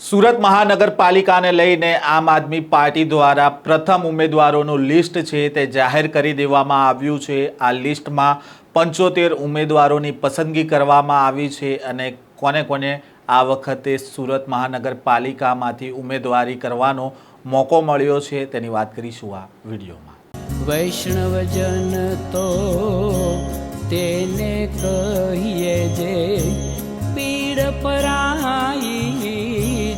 સુરત મહાનગરપાલિકાને લઈને આમ આદમી પાર્ટી દ્વારા પ્રથમ ઉમેદવારોનું લિસ્ટ છે તે જાહેર કરી દેવામાં આવ્યું છે। આ લિસ્ટમાં 75 ઉમેદવારોની પસંદગી કરવામાં આવી છે અને કોને કોને આ વખતે સુરત મહાનગરપાલિકામાંથી ઉમેદવારી કરવાનો મોકો મળ્યો છે તેની વાત કરીશું આ વિડીયોમાં। વૈષ્ણવજન તો તેને કહીએ જે પીડ પરાઈ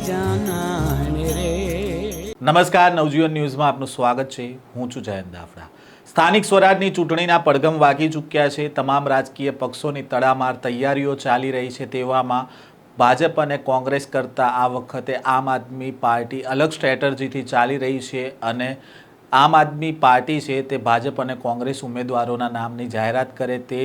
જાનાને રે। નમસ્કાર, નવજીવન ન્યૂઝમાં આપનું સ્વાગત છે। હું છું જયંત દાફડા। સ્થાનિક સ્વરાજની ચૂંટણીના પડઘમ વાગી ચૂક્યા છે। તમામ રાજકીય પક્ષોની તડામાર તૈયારીઓ ચાલી રહી છે। તેવામાં ભાજપ અને કોંગ્રેસ કરતાં આ વખતે આમ આદમી પાર્ટી અલગ સ્ટ્રેટર્જીથી ચાલી રહી છે અને આમ આદમી પાર્ટી છે તે ભાજપ અને કોંગ્રેસ ઉમેદવારોના નામની જાહેરાત કરે તે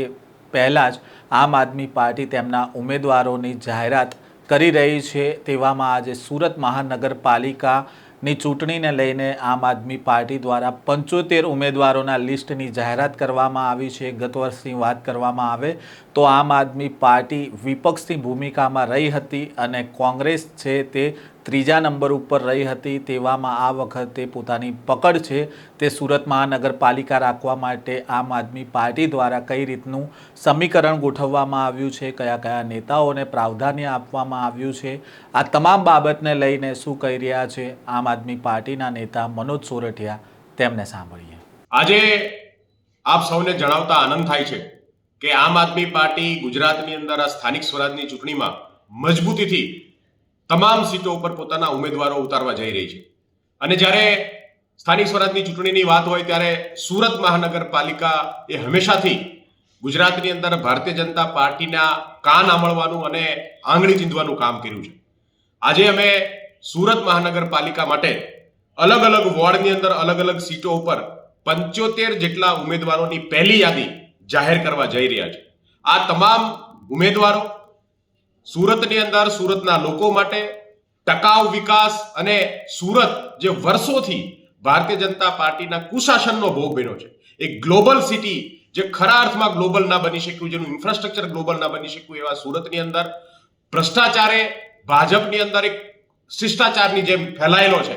પહેલાં જ આમ આદમી પાર્ટી તેમના ઉમેદવારોની જાહેરાત કરી રહી છે। તેવામાં આજે સુરત મહાનગરપાલિકાની ચૂંટણીને લઈને આમ આદમી પાર્ટી દ્વારા 75 ઉમેદવારોના લિસ્ટની જાહેરાત કરવામાં આવી છે। ગત વર્ષની વાત કરવામાં આવે તો આમ આદમી પાર્ટી વિપક્ષની ભૂમિકામાં રહી હતી અને કોંગ્રેસ છે તે ત્રીજા નંબર ઉપર રહી હતી। તેવામાં આ વખતે પોતાની પકડ છે તે સુરત મહાનગરપાલિકા રાખવા માટે આમ આદમી પાર્ટી દ્વારા કઈ રીતનું સમીકરણ ગોઠવવામાં આવ્યું છે, કયા કયા નેતાઓને પ્રાવધાન્ય આપવામાં આવ્યું છે, આ તમામ બાબતને લઈને શું કહી રહ્યા છે આમ આદમી પાર્ટીના નેતા મનોજ સોરઠિયા, તેમને સાંભળીએ। આજે આપ સૌને જણાવતા આનંદ થાય છે કે આમ આદમી પાર્ટી ગુજરાતની અંદર આ સ્થાનિક સ્વરાજની ચૂંટણીમાં મજબૂતીથી તમામ સીટો ઉપર પોતાના ઉમેદવારો ઉતારવા જઈ રહી છે અને જ્યારે સ્થાનિક સ્વરાજની ચૂંટણીની વાત હોય ત્યારે સુરત મહાનગરપાલિકા એ હંમેશાથી ગુજરાતની અંદર ભારતીય જનતા પાર્ટીના કાન આંબળવાનું અને આંગળી ચીંધવાનું કામ કર્યું છે। આજે અમે સુરત મહાનગરપાલિકા માટે અલગ અલગ વોર્ડની અંદર અલગ અલગ સીટો ઉપર 75 જેટલા ઉમેદવારોની પહેલી યાદી જાહેર કરવા જઈ રહ્યા છે। આ તમામ ઉમેદવારો સુરતની અંદર સુરતના લોકો માટે ટકાઉ વિકાસ અને સુરત જે વર્ષોથી ભારતીય જનતા પાર્ટીના કુશાસનનો ભોગ બન્યો છે, એક ગ્લોબલ સિટી જે ખરા અર્થમાં ગ્લોબલ ના બની શક્યું, જેનું ઇન્ફ્રાસ્ટ્રક્ચર ગ્લોબલ ના બની શક્યું, એવા સુરતની અંદર ભ્રષ્ટાચારે ભાજપની અંદર એક શિષ્ટાચારની જેમ ફેલાયેલો છે।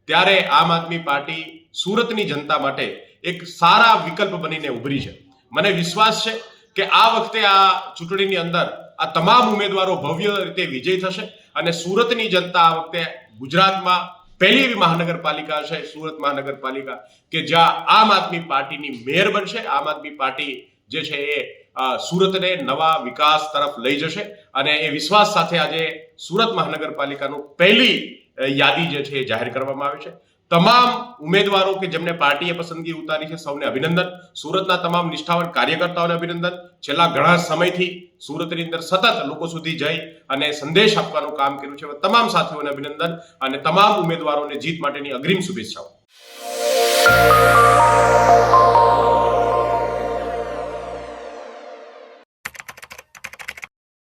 ત્યારે આમ આદમી પાર્ટી સુરતની જનતા માટે એક સારા વિકલ્પ બનીને ઉભરી છે। મને વિશ્વાસ છે કે આ વખતે આ ચૂંટણીની અંદર આ તમામ ઉમેદવારો ભવ્ય રીતે વિજય થશે અને સુરતની જનતા આ વખતે ગુજરાતમાં પહેલી એવી મહાનગરપાલિકા છે સુરત મહાનગરપાલિકા કે જ્યાં આમ આદમી પાર્ટીની મેયર બનશે। આમ આદમી પાર્ટી જે છે એ સુરતને નવા વિકાસ તરફ લઈ જશે અને એ વિશ્વાસ સાથે આજે સુરત મહાનગરપાલિકાનું પહેલી યાદી જે છે એ જાહેર કરવામાં આવી છે। તમામ ઉમેદવારો કે જેમને પાર્ટીએ પસંદગી ઉતારી છે સૌને અભિનંદન। સુરતના તમામ નિષ્ઠાવાન કાર્યકર્તાઓને અભિનંદન। છેલ્લા ઘણા સમયથી સુરતની અંદર સતત લોકો સુધી જઈ અને સંદેશ આપવાનું કામ કર્યું છે। તમામ સાથીઓને અભિનંદન અને તમામ ઉમેદવારોને જીત માટેની અગ્રિમ શુભેચ્છાઓ।